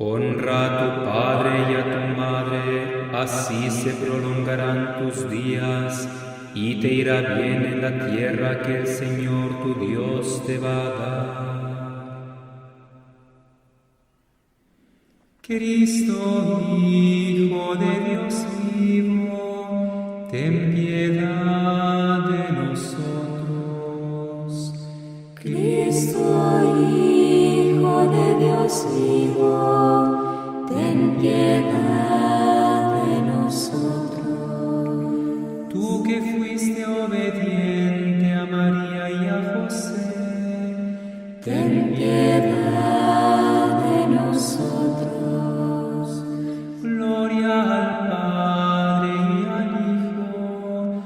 Honra a tu padre y a tu madre, así se prolongarán tus días y te irá bien en la tierra que el Señor tu Dios te va a dar. Cristo, Hijo de Dios vivo, ten piedad de nosotros. Cristo, Hijo de Dios vivo, ten piedad de nosotros. Tú que fuiste obediente a María y a José, ten piedad de nosotros. Gloria al Padre y al Hijo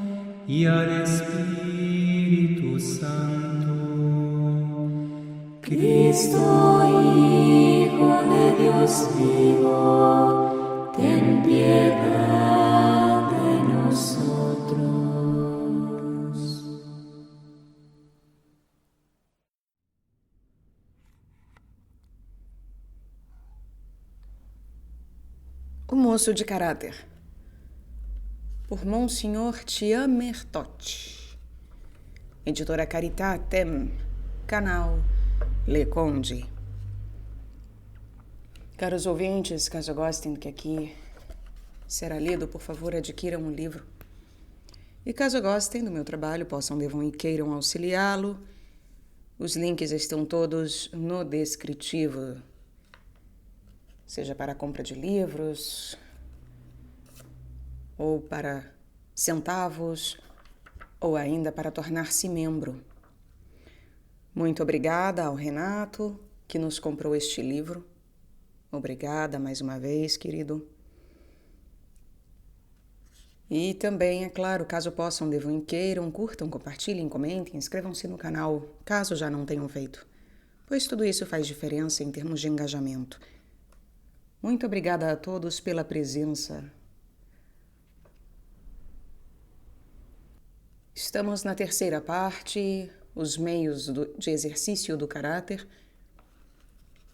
y al Espíritu Santo. Cristo, Hijo de Dios vivo, ten piedad de nosotros. O Moço de Caráter, por Monsenhor Thiam Mertot, editora Caritatem, canal Le Conde. Caros ouvintes, caso gostem do que aqui será lido, por favor, adquiram um livro. E caso gostem do meu trabalho, possam, devam e queiram auxiliá-lo. Os links estão todos no descritivo, seja para a compra de livros, ou para centavos, ou ainda para tornar-se membro. Muito obrigada ao Renato, que nos comprou este livro. Obrigada mais uma vez, querido. E também, é claro, caso possam, devam e queiram, curtam, compartilhem, comentem, inscrevam-se no canal, caso já não tenham feito, pois tudo isso faz diferença em termos de engajamento. Muito obrigada a todos pela presença. Estamos na terceira parte, os meios de exercício do caráter,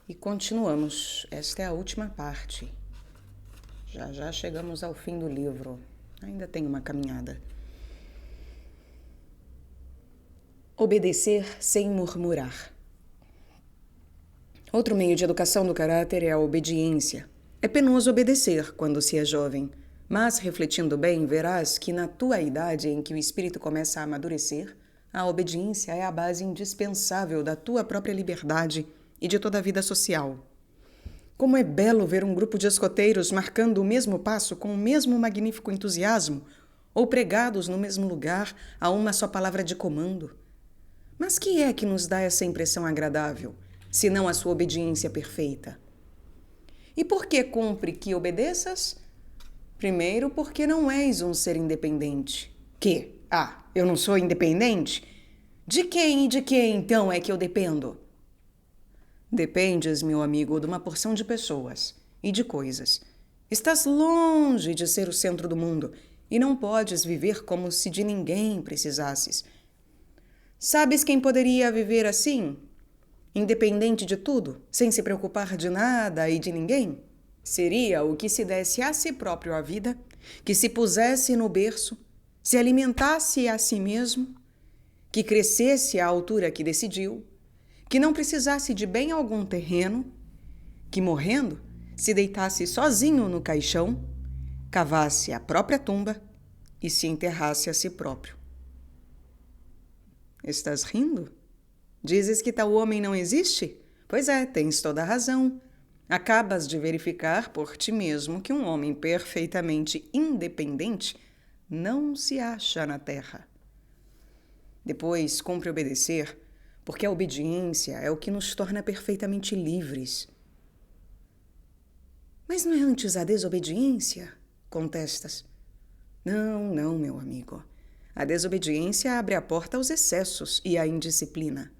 e continuamos. Esta é a última parte. Já chegamos ao fim do livro. Ainda tem uma caminhada. Obedecer sem murmurar. Outro meio de educação do caráter é a obediência. É penoso obedecer quando se é jovem, mas, refletindo bem, verás que na tua idade em que o espírito começa a amadurecer, a obediência é a base indispensável da tua própria liberdade e de toda a vida social. Como é belo ver um grupo de escoteiros marcando o mesmo passo com o mesmo magnífico entusiasmo, ou pregados no mesmo lugar a uma só palavra de comando. Mas que é que nos dá essa impressão agradável, senão a sua obediência perfeita? E por que cumpre que obedeças? Primeiro, porque não és um ser independente. Eu não sou independente? De quem e de quem, então, é que eu dependo? Dependes, meu amigo, de uma porção de pessoas e de coisas. Estás longe de ser o centro do mundo e não podes viver como se de ninguém precisasses. Sabes quem poderia viver assim? Independente de tudo, sem se preocupar de nada e de ninguém? Seria o que se desse a si próprio a vida, que se pusesse no berço, se alimentasse a si mesmo, que crescesse à altura que decidiu, que não precisasse de bem algum terreno, que morrendo se deitasse sozinho no caixão, cavasse a própria tumba e se enterrasse a si próprio. Estás rindo? Dizes que tal homem não existe? Pois é, tens toda a razão. Acabas de verificar por ti mesmo que um homem perfeitamente independente não se acha na terra. Depois, cumpre obedecer, porque a obediência é o que nos torna perfeitamente livres. Mas não é antes a desobediência? Contestas. Não, meu amigo. A desobediência abre a porta aos excessos e à indisciplina.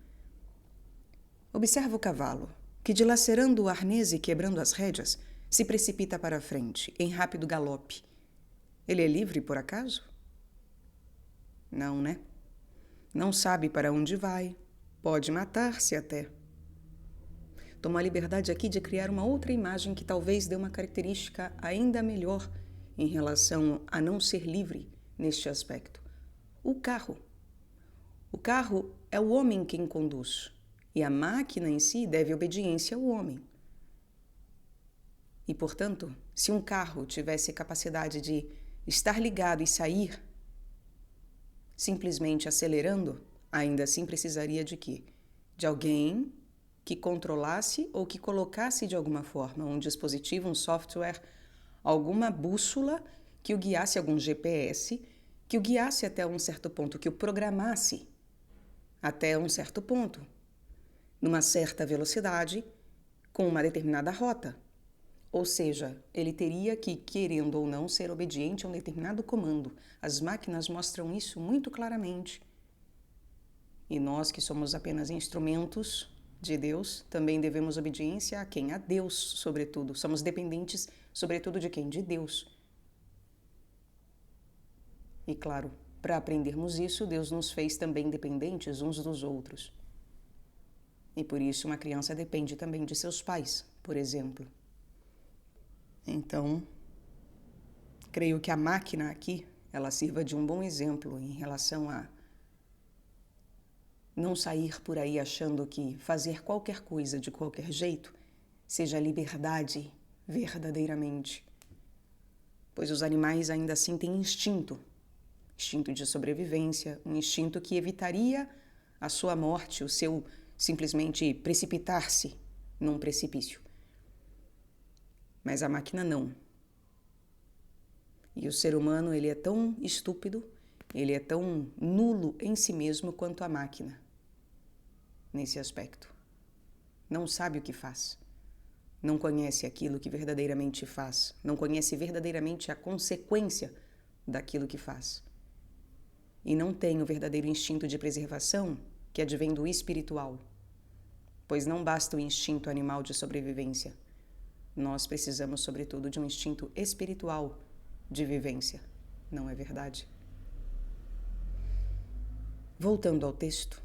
Observa o cavalo, que dilacerando o arnês e quebrando as rédeas, se precipita para a frente, em rápido galope. Ele é livre, por acaso? Não, né? Não sabe para onde vai. Pode matar-se até. tomou a liberdade aqui de criar uma outra imagem que talvez dê uma característica ainda melhor em relação a não ser livre neste aspecto. O carro. O carro é o homem quem conduz, e a máquina em si deve obediência ao homem. E, portanto, se um carro tivesse capacidade de estar ligado e sair simplesmente acelerando, ainda assim precisaria de quê? De alguém que controlasse ou que colocasse de alguma forma um dispositivo, um software, alguma bússola que o guiasse, algum GPS, que o guiasse até um certo ponto, que o programasse até um certo ponto, numa certa velocidade, com uma determinada rota. Ou seja, ele teria que, querendo ou não, ser obediente a um determinado comando. As máquinas mostram isso muito claramente. E nós, que somos apenas instrumentos de Deus, também devemos obediência a quem? A Deus, sobretudo. Somos dependentes, sobretudo, de quem? De Deus. E, claro, para aprendermos isso, Deus nos fez também dependentes uns dos outros. E por isso uma criança depende também de seus pais, por exemplo. Então, creio que a máquina aqui, ela sirva de um bom exemplo em relação a não sair por aí achando que fazer qualquer coisa de qualquer jeito seja liberdade verdadeiramente. Pois os animais ainda assim têm instinto de sobrevivência, um instinto que evitaria a sua morte, o seu simplesmente precipitar-se num precipício. Mas a máquina não. E o ser humano, ele é tão estúpido, ele é tão nulo em si mesmo quanto a máquina, nesse aspecto. Não sabe o que faz. Não conhece aquilo que verdadeiramente faz. Não conhece verdadeiramente a consequência daquilo que faz. E não tem o verdadeiro instinto de preservação que advém do espiritual. Pois não basta o instinto animal de sobrevivência. Nós precisamos, sobretudo, de um instinto espiritual de vivência. Não é verdade? Voltando ao texto.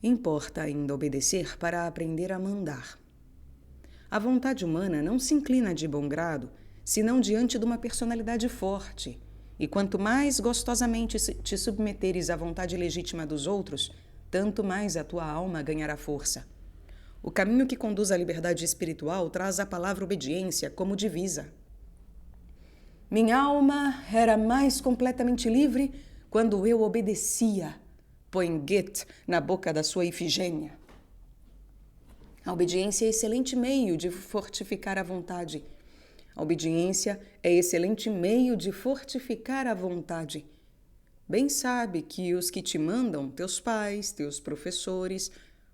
Importa ainda obedecer para aprender a mandar. A vontade humana não se inclina de bom grado, senão diante de uma personalidade forte. E quanto mais gostosamente te submeteres à vontade legítima dos outros, tanto mais a tua alma ganhará força. O caminho que conduz à liberdade espiritual traz a palavra obediência como divisa. Minha alma era mais completamente livre quando eu obedecia. Põe Goethe na boca da sua Ifigênia. A obediência é excelente meio de fortificar a vontade. A obediência é excelente meio de fortificar a vontade. Bem sabe que os que te mandam, teus pais, teus professores,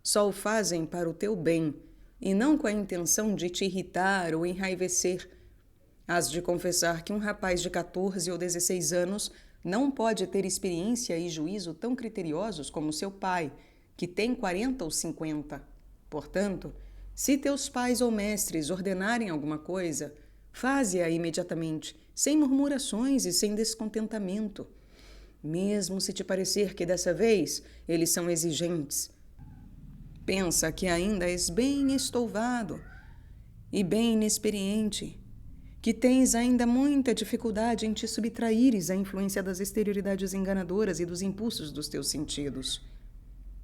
só o fazem para o teu bem e não com a intenção de te irritar ou enraivecer. Hás de confessar que um rapaz de 14 ou 16 anos não pode ter experiência e juízo tão criteriosos como seu pai, que tem 40 ou 50. Portanto, se teus pais ou mestres ordenarem alguma coisa, faze-a imediatamente, sem murmurações e sem descontentamento. Mesmo se te parecer que dessa vez eles são exigentes. Pensa que ainda és bem estouvado e bem inexperiente, que tens ainda muita dificuldade em te subtraíres à influência das exterioridades enganadoras e dos impulsos dos teus sentidos.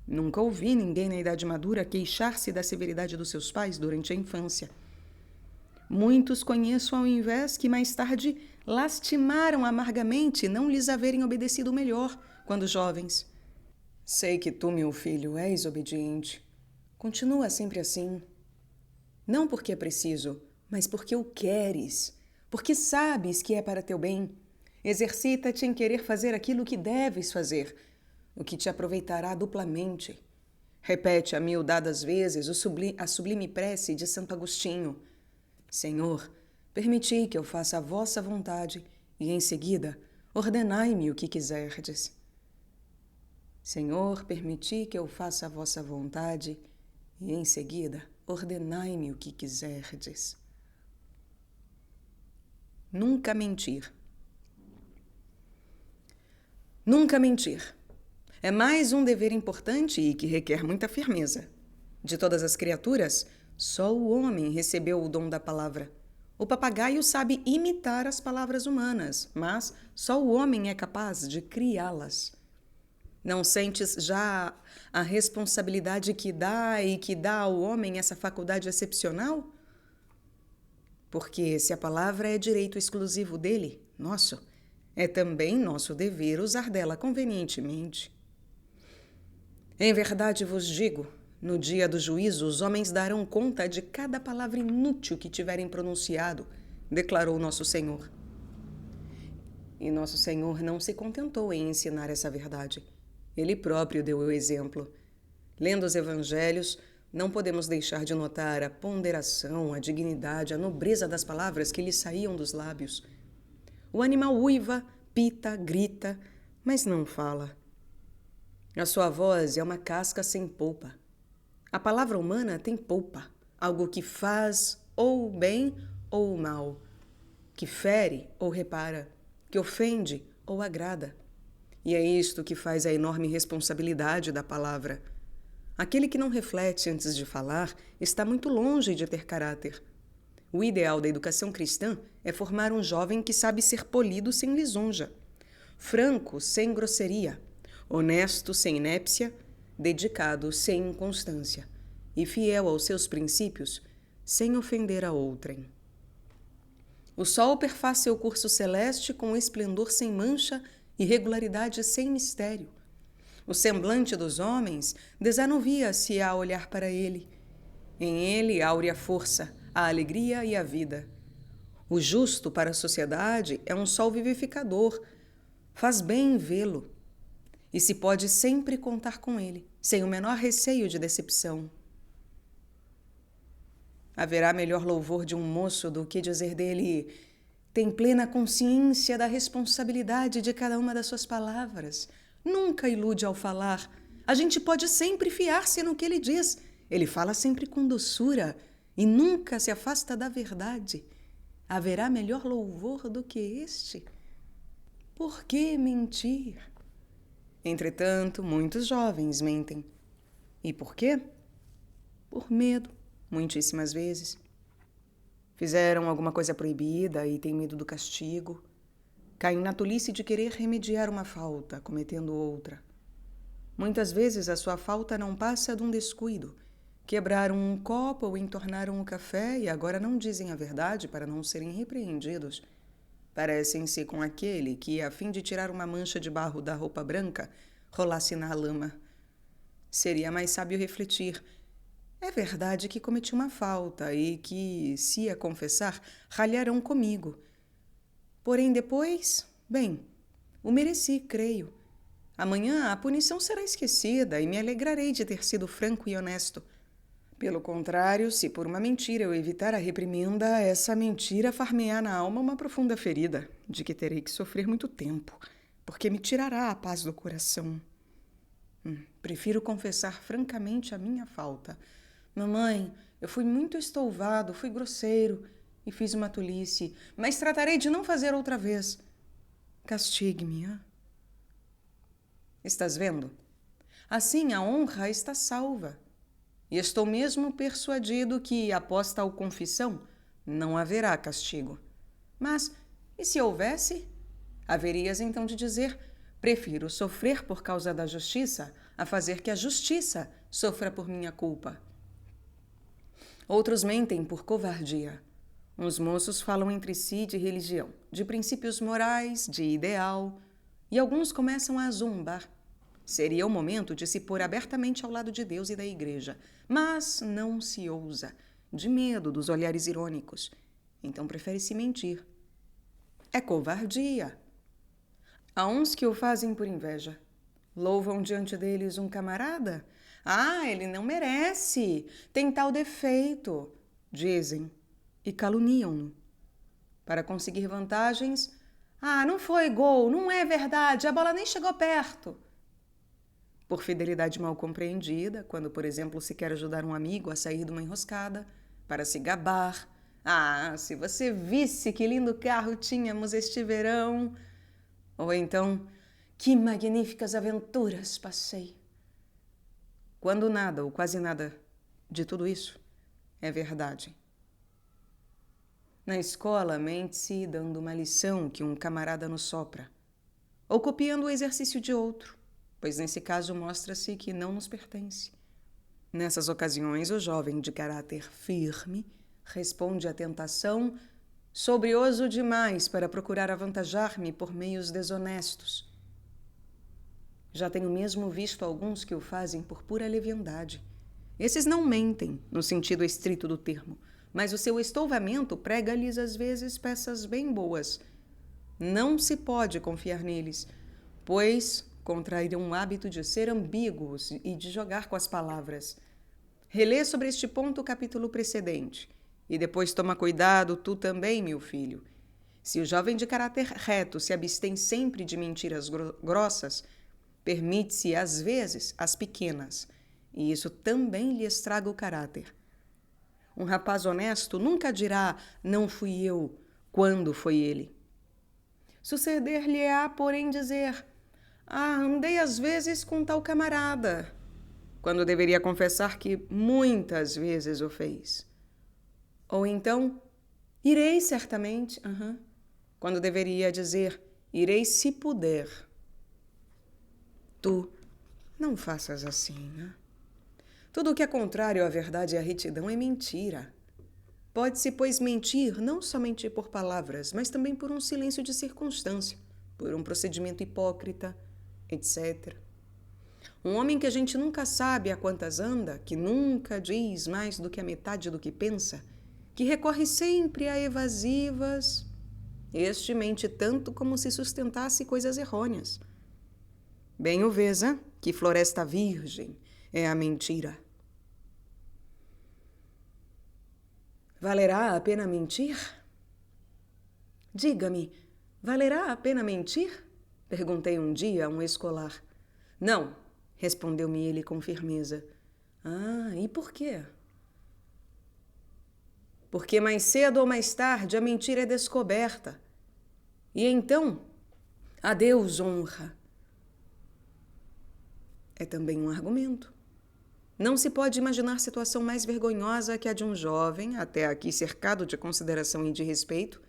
Nunca ouvi ninguém na idade madura queixar-se da severidade dos seus pais durante a infância. Muitos conheço ao invés que mais tarde lastimaram amargamente não lhes haverem obedecido melhor quando jovens. Sei que tu, meu filho, és obediente. Continua sempre assim. Não porque é preciso, mas porque o queres, porque sabes que é para teu bem. Exercita-te em querer fazer aquilo que deves fazer, o que te aproveitará duplamente. Repete a 1000 dadas vezes a sublime prece de Santo Agostinho. Senhor, permiti que eu faça a vossa vontade e, em seguida, ordenai-me o que quiserdes. Senhor, permiti que eu faça a vossa vontade e, em seguida, ordenai-me o que quiserdes. Nunca mentir. Nunca mentir. É mais um dever importante e que requer muita firmeza. De todas as criaturas, só o homem recebeu o dom da palavra. O papagaio sabe imitar as palavras humanas, mas só o homem é capaz de criá-las. Não sentes já a responsabilidade que dá ao homem essa faculdade excepcional? Porque se a palavra é direito exclusivo dele, nosso, é também nosso dever usar dela convenientemente. Em verdade vos digo, no dia do juízo os homens darão conta de cada palavra inútil que tiverem pronunciado, declarou nosso Senhor. E nosso Senhor não se contentou em ensinar essa verdade. Ele próprio deu o exemplo. Lendo os evangelhos, não podemos deixar de notar a ponderação, a dignidade, a nobreza das palavras que lhe saíam dos lábios. O animal uiva, pita, grita, mas não fala. A sua voz é uma casca sem polpa. A palavra humana tem polpa, algo que faz ou bem ou mal, que fere ou repara, que ofende ou agrada. E é isto que faz a enorme responsabilidade da palavra. Aquele que não reflete antes de falar está muito longe de ter caráter. O ideal da educação cristã é formar um jovem que sabe ser polido sem lisonja, franco sem grosseria, honesto sem inépcia, dedicado sem inconstância e fiel aos seus princípios sem ofender a outrem. O sol perfaz seu curso celeste com esplendor sem mancha e regularidade sem mistério. O semblante dos homens desanuvia-se a olhar para ele. Em ele áurea força, a alegria e a vida. O justo para a sociedade é um sol vivificador. Faz bem vê-lo. E se pode sempre contar com ele, sem o menor receio de decepção. Haverá melhor louvor de um moço do que dizer dele: tem plena consciência da responsabilidade de cada uma das suas palavras. Nunca ilude ao falar. A gente pode sempre fiar-se no que ele diz. Ele fala sempre com doçura e nunca se afasta da verdade. Haverá melhor louvor do que este? Por que mentir? Entretanto, muitos jovens mentem. E por quê? Por medo, muitíssimas vezes. Fizeram alguma coisa proibida e têm medo do castigo. Caem na tolice de querer remediar uma falta, cometendo outra. Muitas vezes a sua falta não passa de um descuido. Quebraram um copo ou entornaram o café e agora não dizem a verdade para não serem repreendidos. Parecem-se com aquele que, a fim de tirar uma mancha de barro da roupa branca, rolasse na lama. Seria mais sábio refletir: é verdade que cometi uma falta e que, se a confessar, ralharão comigo. Porém, depois, bem, o mereci, creio. Amanhã a punição será esquecida e me alegrarei de ter sido franco e honesto. Pelo contrário, se por uma mentira eu evitar a reprimenda, essa mentira far-me-á na alma uma profunda ferida, de que terei que sofrer muito tempo, porque me tirará a paz do coração. Prefiro confessar francamente a minha falta. Mamãe, eu fui muito estouvado, fui grosseiro e fiz uma tolice, mas tratarei de não fazer outra vez. Castigue-me, hã? Estás vendo? Assim a honra está salva. E estou mesmo persuadido que, após tal confissão, não haverá castigo. Mas, e se houvesse? Haverias então de dizer: prefiro sofrer por causa da justiça a fazer que a justiça sofra por minha culpa. Outros mentem por covardia. Uns moços falam entre si de religião, de princípios morais, de ideal, e alguns começam a zombar. Seria o momento de se pôr abertamente ao lado de Deus e da Igreja, mas não se ousa, de medo dos olhares irônicos. Então prefere-se mentir. É covardia. Há uns que o fazem por inveja. Louvam diante deles um camarada. Ah, ele não merece, tem tal defeito, dizem, e caluniam-no. Para conseguir vantagens, não foi gol, não é verdade, a bola nem chegou perto. Por fidelidade mal compreendida, quando, por exemplo, se quer ajudar um amigo a sair de uma enroscada, para se gabar. Se você visse que lindo carro tínhamos este verão. Ou então, que magníficas aventuras passei. Quando nada ou quase nada de tudo isso é verdade. Na escola, mente-se dando uma lição que um camarada nos sopra, ou copiando o exercício de outro, pois nesse caso mostra-se que não nos pertence. Nessas ocasiões, o jovem de caráter firme responde à tentação, sobrioso demais para procurar avantajar-me por meios desonestos. Já tenho mesmo visto alguns que o fazem por pura leviandade. Esses não mentem, no sentido estrito do termo, mas o seu estouvamento prega-lhes às vezes peças bem boas. Não se pode confiar neles, pois contrairão o hábito de ser ambíguos e de jogar com as palavras. Relê sobre este ponto o capítulo precedente, e depois toma cuidado tu também, meu filho. Se o jovem de caráter reto se abstém sempre de mentiras grossas, permite-se às vezes as pequenas, e isso também lhe estraga o caráter. Um rapaz honesto nunca dirá, não fui eu, quando foi ele. Suceder-lhe-á, porém, dizer, andei às vezes com tal camarada, quando deveria confessar que muitas vezes o fez. Ou então, irei certamente, quando deveria dizer, irei se puder. Tu não faças assim, né? Tudo o que é contrário à verdade e à retidão é mentira. Pode-se, pois, mentir não somente por palavras, mas também por um silêncio de circunstância, por um procedimento hipócrita, etc. Um homem que a gente nunca sabe a quantas anda, que nunca diz mais do que a metade do que pensa, que recorre sempre a evasivas, este mente tanto como se sustentasse coisas errôneas. Bem o vês, que floresta virgem é a mentira. Valerá a pena mentir? Diga-me, valerá a pena mentir? Perguntei um dia a um escolar. Não, respondeu-me ele com firmeza. E por quê? Porque mais cedo ou mais tarde a mentira é descoberta. E então, a Deus honra. É também um argumento. Não se pode imaginar situação mais vergonhosa que a de um jovem, até aqui cercado de consideração e de respeito,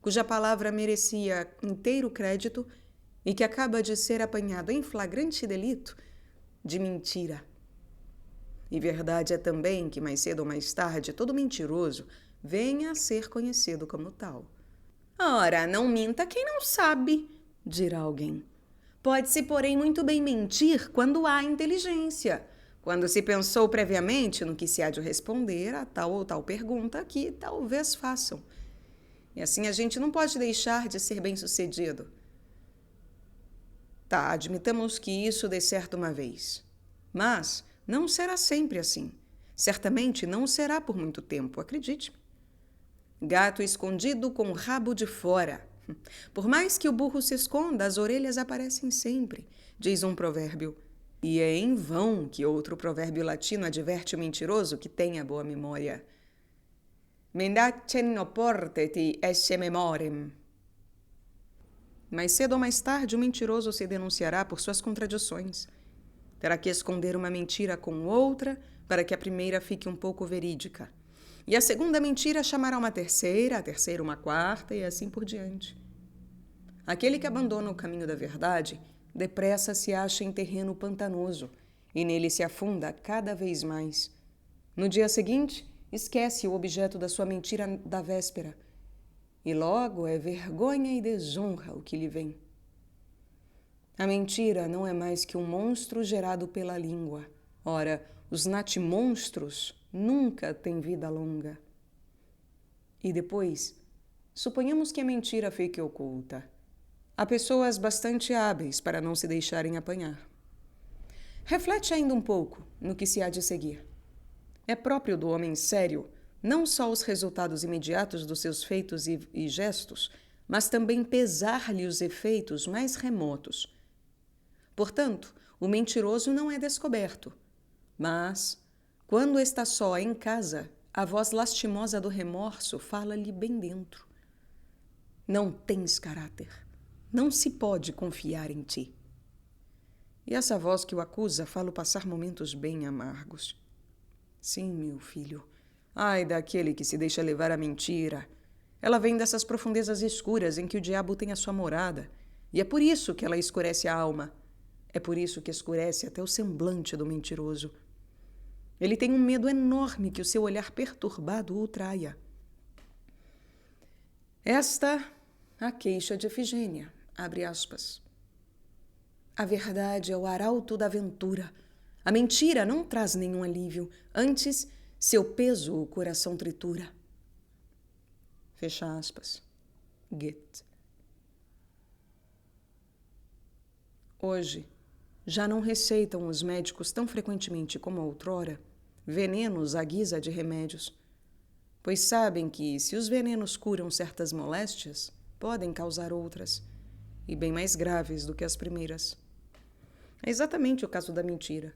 cuja palavra merecia inteiro crédito e que acaba de ser apanhado em flagrante delito de mentira. E verdade é também que mais cedo ou mais tarde todo mentiroso venha a ser conhecido como tal. Ora, não minta quem não sabe, dirá alguém. Pode-se, porém, muito bem mentir quando há inteligência, quando se pensou previamente no que se há de responder a tal ou tal pergunta que talvez façam. E assim a gente não pode deixar de ser bem-sucedido. Tá, admitamos que isso dê certo uma vez. Mas não será sempre assim. Certamente não será por muito tempo, acredite-me. Gato escondido com o rabo de fora. Por mais que o burro se esconda, as orelhas aparecem sempre, diz um provérbio. E é em vão que outro provérbio latino adverte o mentiroso que tenha boa memória. Mendacem oportet esse memorem. Mais cedo ou mais tarde, o mentiroso se denunciará por suas contradições. Terá que esconder uma mentira com outra para que a primeira fique um pouco verídica. E a segunda mentira chamará uma terceira, a terceira uma quarta e assim por diante. Aquele que abandona o caminho da verdade, depressa se acha em terreno pantanoso e nele se afunda cada vez mais. No dia seguinte, esquece o objeto da sua mentira da véspera e logo é vergonha e desonra o que lhe vem. A mentira não é mais que um monstro gerado pela língua. Ora, os natimonstros nunca têm vida longa. E depois, suponhamos que a mentira fique oculta. Há pessoas bastante hábeis para não se deixarem apanhar. Reflete ainda um pouco no que se há de seguir. É próprio do homem sério não só os resultados imediatos dos seus feitos e gestos, mas também pesar-lhe os efeitos mais remotos. Portanto, o mentiroso não é descoberto, mas, quando está só em casa, a voz lastimosa do remorso fala-lhe bem dentro. Não tens caráter. Não se pode confiar em ti. E essa voz que o acusa fala passar momentos bem amargos. Sim, meu filho. Ai daquele que se deixa levar à mentira. Ela vem dessas profundezas escuras em que o diabo tem a sua morada. E é por isso que ela escurece a alma. É por isso que escurece até o semblante do mentiroso. Ele tem um medo enorme que o seu olhar perturbado o traia. Esta a queixa de Efigênia, abre aspas. A verdade é o arauto da aventura. A mentira não traz nenhum alívio. Antes, seu peso o coração tritura. Fecha aspas. Goethe. Hoje, já não receitam os médicos tão frequentemente como outrora venenos à guisa de remédios, pois sabem que, se os venenos curam certas moléstias, podem causar outras, e bem mais graves do que as primeiras. É exatamente o caso da mentira.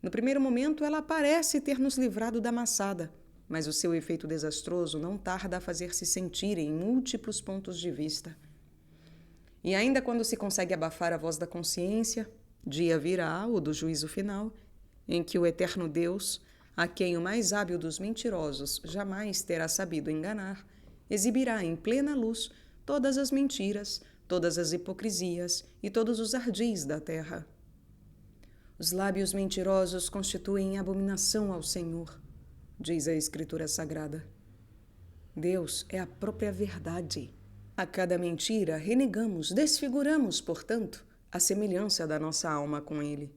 No primeiro momento, ela parece ter nos livrado da maçada, mas o seu efeito desastroso não tarda a fazer-se sentir em múltiplos pontos de vista. E ainda quando se consegue abafar a voz da consciência, dia virá, o do juízo final, em que o eterno Deus, a quem o mais hábil dos mentirosos jamais terá sabido enganar, exibirá em plena luz todas as mentiras, todas as hipocrisias e todos os ardis da terra. Os lábios mentirosos constituem abominação ao Senhor, diz a Escritura Sagrada. Deus é a própria verdade. A cada mentira renegamos, desfiguramos, portanto, a semelhança da nossa alma com ele.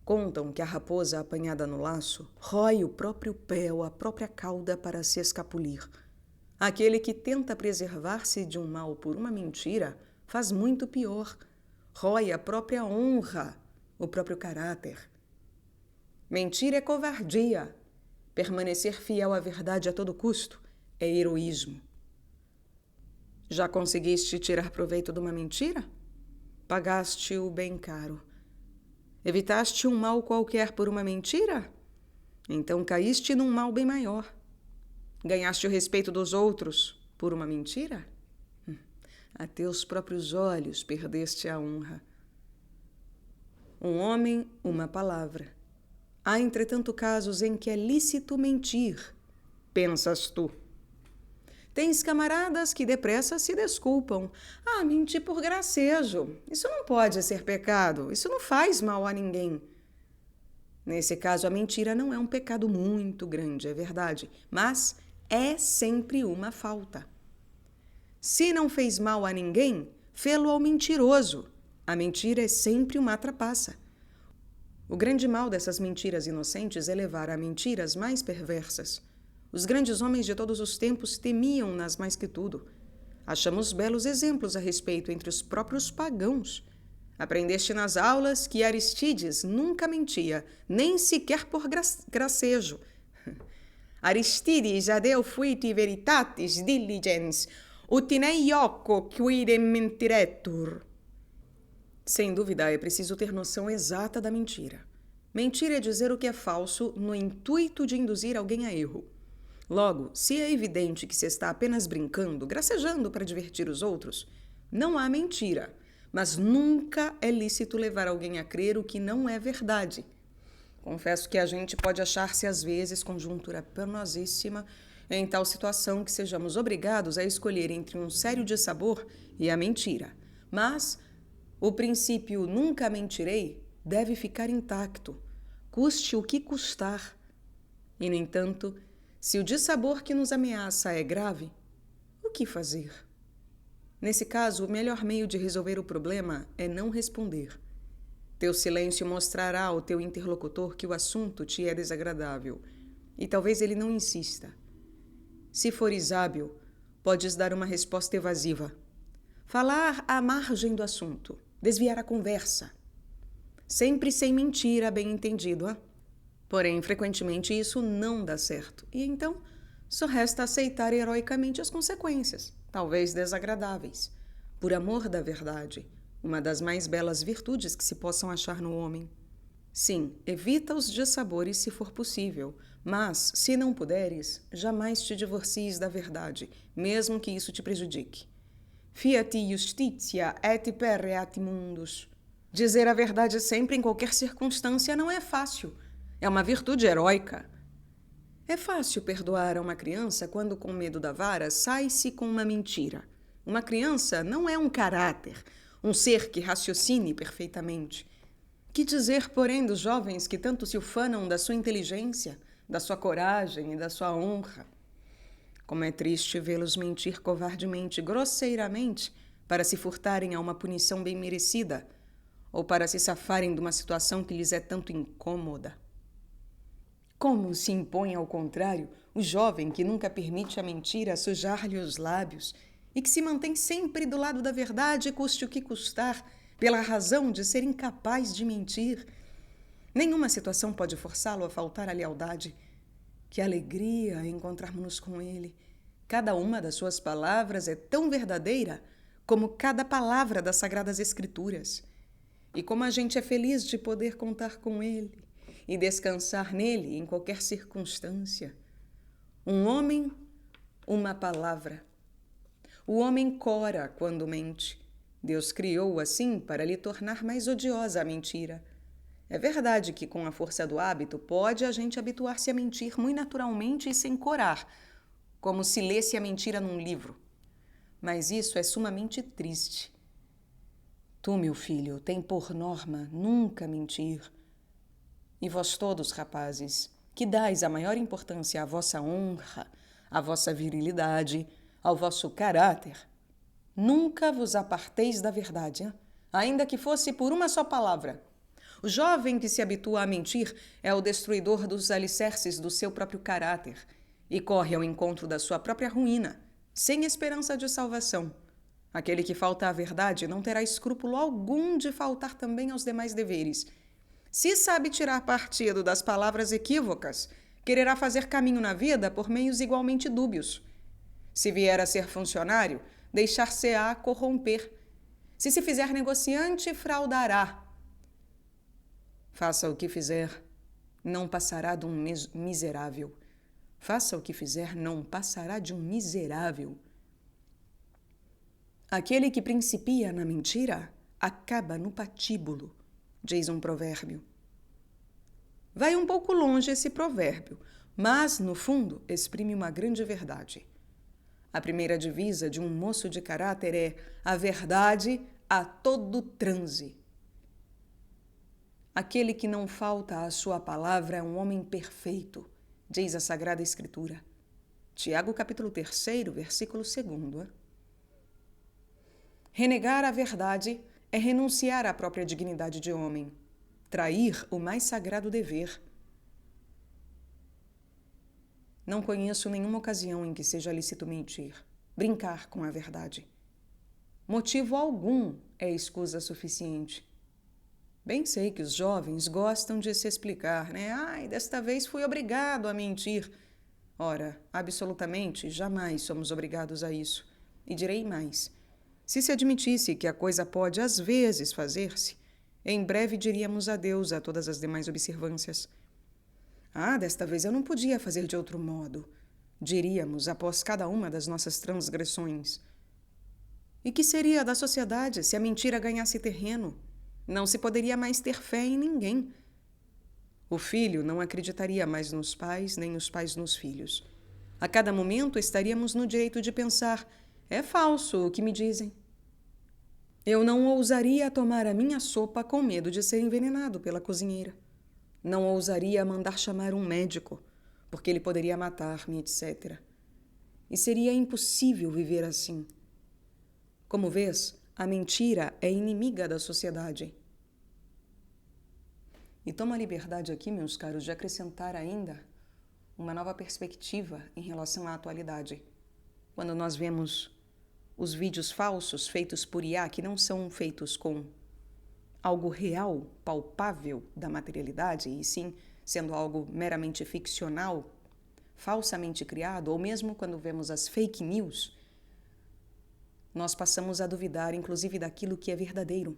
Contam que a raposa apanhada no laço rói o próprio pé ou a própria cauda para se escapulir. Aquele que tenta preservar-se de um mal por uma mentira faz muito pior. Rói a própria honra, o próprio caráter. Mentira é covardia. Permanecer fiel à verdade a todo custo é heroísmo. Já conseguiste tirar proveito de uma mentira? Pagaste-o bem caro. Evitaste um mal qualquer por uma mentira? Então caíste num mal bem maior. Ganhaste o respeito dos outros por uma mentira? A teus próprios olhos perdeste a honra. Um homem, uma palavra. Há, entretanto, casos em que é lícito mentir, pensas tu. Tens camaradas que depressa se desculpam. Menti por gracejo. Isso não pode ser pecado. Isso não faz mal a ninguém. Nesse caso, a mentira não é um pecado muito grande, é verdade, mas é sempre uma falta. Se não fez mal a ninguém, fê-lo ao mentiroso. A mentira é sempre uma trapaça. O grande mal dessas mentiras inocentes é levar a mentiras mais perversas. Os grandes homens de todos os tempos temiam-nas mais que tudo. Achamos belos exemplos a respeito entre os próprios pagãos. Aprendeste nas aulas que Aristides nunca mentia, nem sequer por gracejo. Aristides adeo fuiti veritatis diligens, utinei ioco quidem mentiretur. Sem dúvida, é preciso ter noção exata da mentira. Mentir é dizer o que é falso no intuito de induzir alguém a erro. Logo, se é evidente que se está apenas brincando, gracejando para divertir os outros, não há mentira, mas nunca é lícito levar alguém a crer o que não é verdade. Confesso que a gente pode achar-se às vezes conjuntura penosíssima em tal situação que sejamos obrigados a escolher entre um sério dissabor e a mentira. Mas o princípio nunca mentirei deve ficar intacto, custe o que custar. E, no entanto, se o dissabor que nos ameaça é grave, o que fazer? Nesse caso, o melhor meio de resolver o problema é não responder. Teu silêncio mostrará ao teu interlocutor que o assunto te é desagradável, e talvez ele não insista. Se fores hábil, podes dar uma resposta evasiva. Falar à margem do assunto, desviar a conversa. Sempre sem mentira, bem entendido, Porém, frequentemente isso não dá certo, e então só resta aceitar heroicamente as consequências, talvez desagradáveis, por amor da verdade, uma das mais belas virtudes que se possam achar no homem. Sim, evita os dissabores se for possível, mas, se não puderes, jamais te divorcies da verdade, mesmo que isso te prejudique. Fiat justitia et pereat mundus. Dizer a verdade sempre em qualquer circunstância não é fácil. É uma virtude heróica. É fácil perdoar a uma criança quando, com medo da vara, sai-se com uma mentira. Uma criança não é um caráter, um ser que raciocine perfeitamente. Que dizer, porém, dos jovens que tanto se ufanam da sua inteligência, da sua coragem e da sua honra? Como é triste vê-los mentir covardemente, grosseiramente, para se furtarem a uma punição bem merecida, ou para se safarem de uma situação que lhes é tanto incômoda. Como se impõe, ao contrário, o jovem que nunca permite a mentira sujar-lhe os lábios e que se mantém sempre do lado da verdade, custe o que custar, pela razão de ser incapaz de mentir. Nenhuma situação pode forçá-lo a faltar à lealdade. Que alegria encontrarmos-nos com ele. Cada uma das suas palavras é tão verdadeira como cada palavra das Sagradas Escrituras. E como a gente é feliz de poder contar com ele e descansar nele em qualquer circunstância. Um homem, uma palavra. O homem cora quando mente. Deus criou-o assim para lhe tornar mais odiosa a mentira. É verdade que, com a força do hábito, pode a gente habituar-se a mentir muito naturalmente e sem corar, como se lesse a mentira num livro. Mas isso é sumamente triste. Tu, meu filho, tem por norma nunca mentir. E vós todos, rapazes, que dais a maior importância à vossa honra, à vossa virilidade, ao vosso caráter, nunca vos aparteis da verdade, hein? Ainda que fosse por uma só palavra. O jovem que se habitua a mentir é o destruidor dos alicerces do seu próprio caráter e corre ao encontro da sua própria ruína, sem esperança de salvação. Aquele que falta à verdade não terá escrúpulo algum de faltar também aos demais deveres. Se sabe tirar partido das palavras equívocas, quererá fazer caminho na vida por meios igualmente dúbios. Se vier a ser funcionário, deixar-se-á corromper. Se fizer negociante, fraudará. Faça o que fizer, não passará de um miserável. Faça o que fizer, não passará de um miserável. Aquele que principia na mentira acaba no patíbulo, diz um provérbio. Vai um pouco longe esse provérbio, mas, no fundo, exprime uma grande verdade. A primeira divisa de um moço de caráter é a verdade a todo transe. Aquele que não falta à sua palavra é um homem perfeito, diz a Sagrada Escritura. Tiago, capítulo 3, versículo 2. Renegar a verdade é renunciar à própria dignidade de homem, trair o mais sagrado dever. Não conheço nenhuma ocasião em que seja lícito mentir, brincar com a verdade. Motivo algum é escusa suficiente. Bem sei que os jovens gostam de se explicar, né? Ai, desta vez fui obrigado a mentir. Ora, absolutamente, jamais somos obrigados a isso. E direi mais. Se admitisse que a coisa pode, às vezes, fazer-se, em breve diríamos adeus a todas as demais observâncias. Ah, desta vez eu não podia fazer de outro modo, diríamos após cada uma das nossas transgressões. E que seria da sociedade se a mentira ganhasse terreno? Não se poderia mais ter fé em ninguém. O filho não acreditaria mais nos pais, nem os pais nos filhos. A cada momento estaríamos no direito de pensar: é falso o que me dizem. Eu não ousaria tomar a minha sopa com medo de ser envenenado pela cozinheira. Não ousaria mandar chamar um médico, porque ele poderia matar-me, etc. E seria impossível viver assim. Como vês, a mentira é inimiga da sociedade. E tomo a liberdade aqui, meus caros, de acrescentar ainda uma nova perspectiva em relação à atualidade. Quando nós vemos os vídeos falsos feitos por IA, que não são feitos com algo real, palpável da materialidade, e sim sendo algo meramente ficcional, falsamente criado, ou mesmo quando vemos as fake news, nós passamos a duvidar, inclusive, daquilo que é verdadeiro.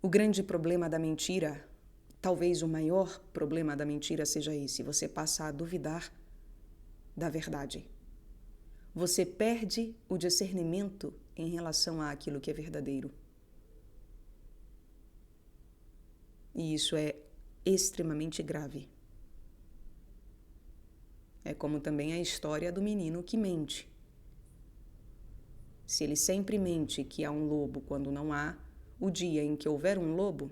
O grande problema da mentira, talvez o maior problema da mentira seja esse: você passa a duvidar da verdade. Você perde o discernimento em relação àquilo que é verdadeiro. E isso é extremamente grave. É como também a história do menino que mente. Se ele sempre mente que há um lobo quando não há, o dia em que houver um lobo,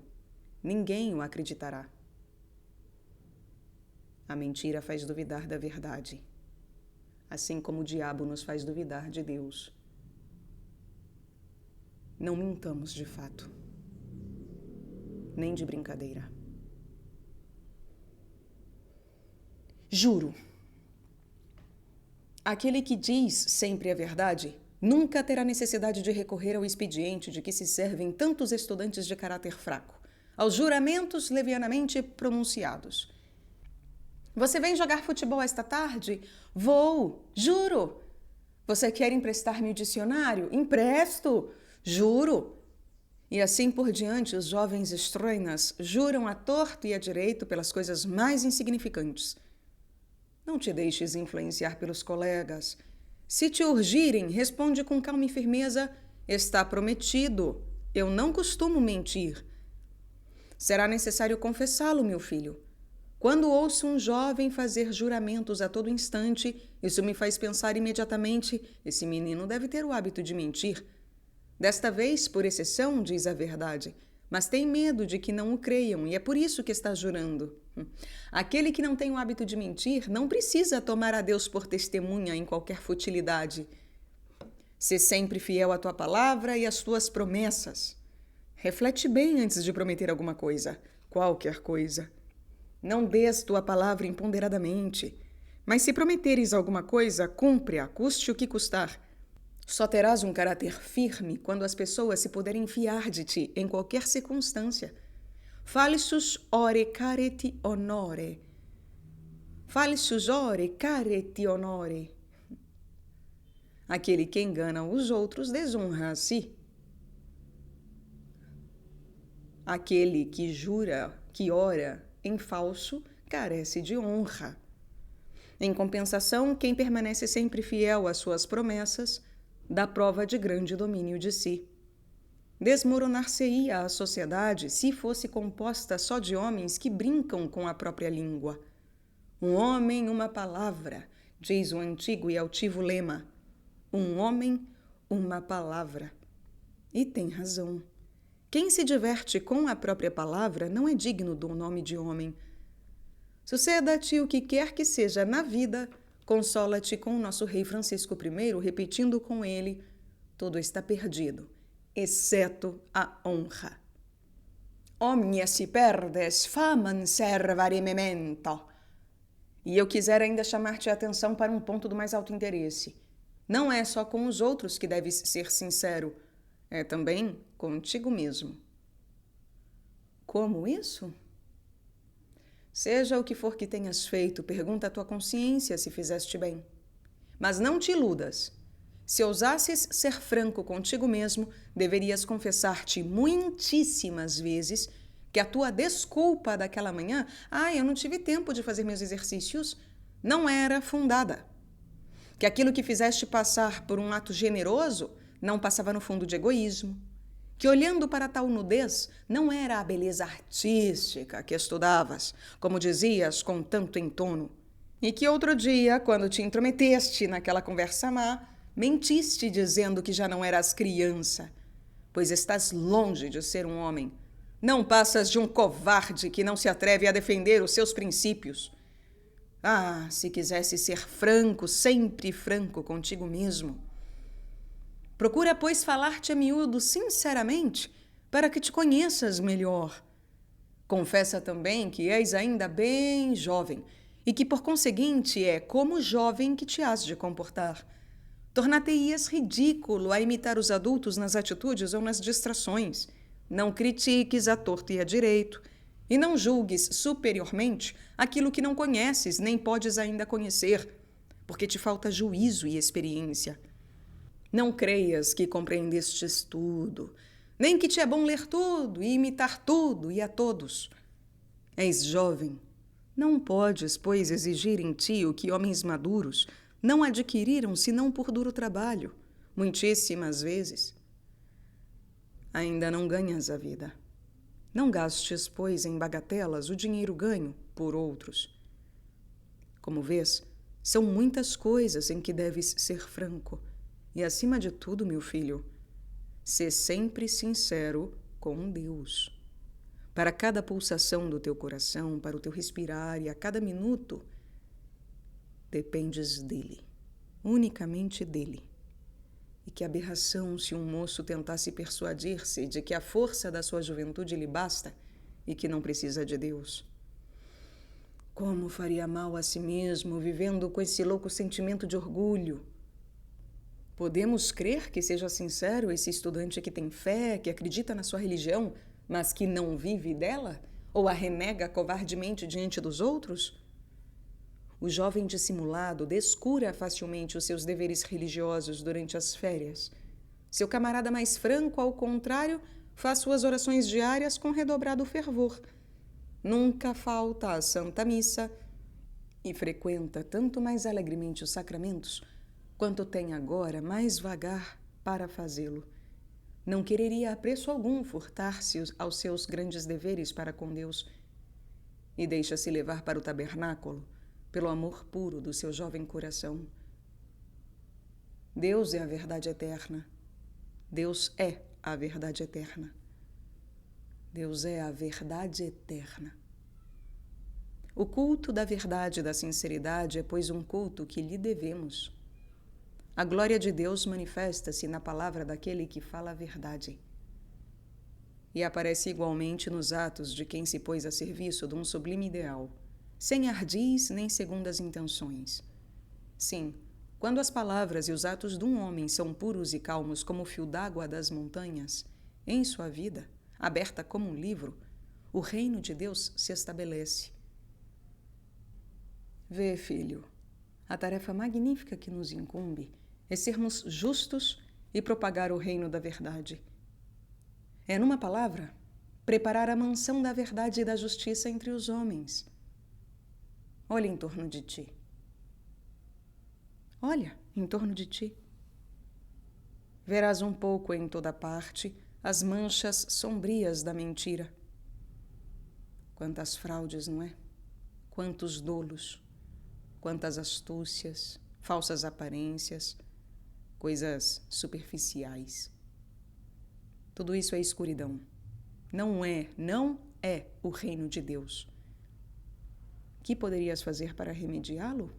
ninguém o acreditará. A mentira faz duvidar da verdade, assim como o diabo nos faz duvidar de Deus. Não mintamos de fato, nem de brincadeira. Juro. Aquele que diz sempre a verdade nunca terá necessidade de recorrer ao expediente de que se servem tantos estudantes de caráter fraco, aos juramentos levianamente pronunciados. Você vem jogar futebol esta tarde? Vou, juro. Você quer emprestar-me o dicionário? Empresto, juro. E assim por diante, os jovens estranhas juram à torto e à direito pelas coisas mais insignificantes. Não te deixes influenciar pelos colegas. Se te urgirem, responde com calma e firmeza: está prometido. Eu não costumo mentir. Será necessário confessá-lo, meu filho. Quando ouço um jovem fazer juramentos a todo instante, isso me faz pensar imediatamente: esse menino deve ter o hábito de mentir. Desta vez, por exceção, diz a verdade, mas tem medo de que não o creiam e é por isso que está jurando. Aquele que não tem o hábito de mentir não precisa tomar a Deus por testemunha em qualquer futilidade. Sê sempre fiel à tua palavra e às tuas promessas. Reflete bem antes de prometer alguma coisa, qualquer coisa. Não dês tua palavra imponderadamente, mas se prometeres alguma coisa, cumpre-a, custe o que custar. Só terás um caráter firme quando as pessoas se puderem fiar de ti em qualquer circunstância. Falsus ore careti honore. Falsus ore careti honore. Aquele que engana os outros desonra a si. Aquele que jura, que ora em falso, carece de honra. Em compensação, quem permanece sempre fiel às suas promessas dá prova de grande domínio de si. Desmoronar-se-ia a sociedade se fosse composta só de homens que brincam com a própria língua. Um homem, uma palavra, diz o antigo e altivo lema. Um homem, uma palavra. E tem razão. Quem se diverte com a própria palavra não é digno do nome de homem. Suceda-te o que quer que seja na vida, consola-te com o nosso rei Francisco I, repetindo com ele: tudo está perdido, exceto a honra. Omnia si perdes, famam servari memento. E eu quisera ainda chamar-te a atenção para um ponto do mais alto interesse. Não é só com os outros que deves ser sincero, é também contigo mesmo. Como isso? Seja o que for que tenhas feito, pergunta à tua consciência se fizeste bem. Mas não te iludas. Se ousasses ser franco contigo mesmo, deverias confessar-te muitíssimas vezes que a tua desculpa daquela manhã, eu não tive tempo de fazer meus exercícios, não era fundada. Que aquilo que fizeste passar por um ato generoso não passava no fundo de egoísmo. Que olhando para tal nudez, não era a beleza artística que estudavas, como dizias com tanto entono. E que outro dia, quando te intrometeste naquela conversa má, mentiste dizendo que já não eras criança, pois estás longe de ser um homem. Não passas de um covarde que não se atreve a defender os seus princípios. Se quisesse ser franco, sempre franco contigo mesmo. Procura, pois, falar-te a miúdo sinceramente, para que te conheças melhor. Confessa também que és ainda bem jovem e que, por conseguinte, é como jovem que te has de comportar. Tornar-te-ias ridículo a imitar os adultos nas atitudes ou nas distrações. Não critiques a torto e a direito, e não julgues superiormente aquilo que não conheces nem podes ainda conhecer, porque te falta juízo e experiência. Não creias que compreendestes tudo, nem que te é bom ler tudo e imitar tudo e a todos. És jovem, não podes, pois, exigir em ti o que homens maduros não adquiriram senão por duro trabalho, muitíssimas vezes. Ainda não ganhas a vida. Não gastes, pois, em bagatelas o dinheiro ganho por outros. Como vês, são muitas coisas em que deves ser franco. E, acima de tudo, meu filho, sê sempre sincero com Deus. Para cada pulsação do teu coração, para o teu respirar e a cada minuto, dependes dele, unicamente dele. E que aberração se um moço tentasse persuadir-se de que a força da sua juventude lhe basta e que não precisa de Deus. Como faria mal a si mesmo vivendo com esse louco sentimento de orgulho? Podemos crer que seja sincero esse estudante que tem fé, que acredita na sua religião, mas que não vive dela? Ou a renega covardemente diante dos outros? O jovem dissimulado descura facilmente os seus deveres religiosos durante as férias. Seu camarada mais franco, ao contrário, faz suas orações diárias com redobrado fervor. Nunca falta à Santa Missa e frequenta tanto mais alegremente os sacramentos, quanto tem agora mais vagar para fazê-lo. Não quereria a preço algum furtar-se aos seus grandes deveres para com Deus e deixa-se levar para o tabernáculo pelo amor puro do seu jovem coração. Deus é a verdade eterna. Deus é a verdade eterna. Deus é a verdade eterna. O culto da verdade e da sinceridade é, pois, um culto que lhe devemos. A glória de Deus manifesta-se na palavra daquele que fala a verdade. E aparece igualmente nos atos de quem se pôs a serviço de um sublime ideal, sem ardis nem segundas intenções. Sim, quando as palavras e os atos de um homem são puros e calmos como o fio d'água das montanhas, em sua vida, aberta como um livro, o reino de Deus se estabelece. Vê, filho, a tarefa magnífica que nos incumbe é sermos justos e propagar o reino da verdade. É, numa palavra, preparar a mansão da verdade e da justiça entre os homens. Olha em torno de ti. Olha em torno de ti. Verás um pouco em toda parte as manchas sombrias da mentira. Quantas fraudes, não é? Quantos dolos, quantas astúcias, falsas aparências, coisas superficiais. Tudo isso é escuridão. Não é o reino de Deus. O que poderias fazer para remediá-lo?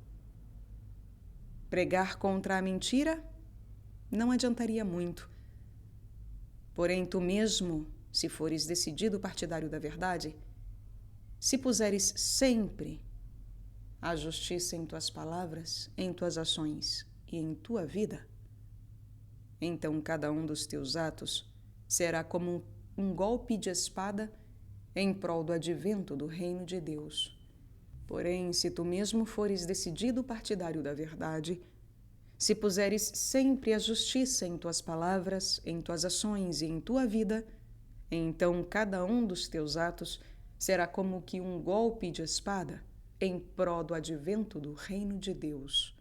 Pregar contra a mentira não adiantaria muito. Porém, tu mesmo, se fores decidido partidário da verdade, se puseres sempre a justiça em tuas palavras, em tuas ações e em tua vida, então cada um dos teus atos será como um golpe de espada em prol do advento do reino de Deus. Porém, se tu mesmo fores decidido partidário da verdade, se puseres sempre a justiça em tuas palavras, em tuas ações e em tua vida, então cada um dos teus atos será como que um golpe de espada em prol do advento do reino de Deus.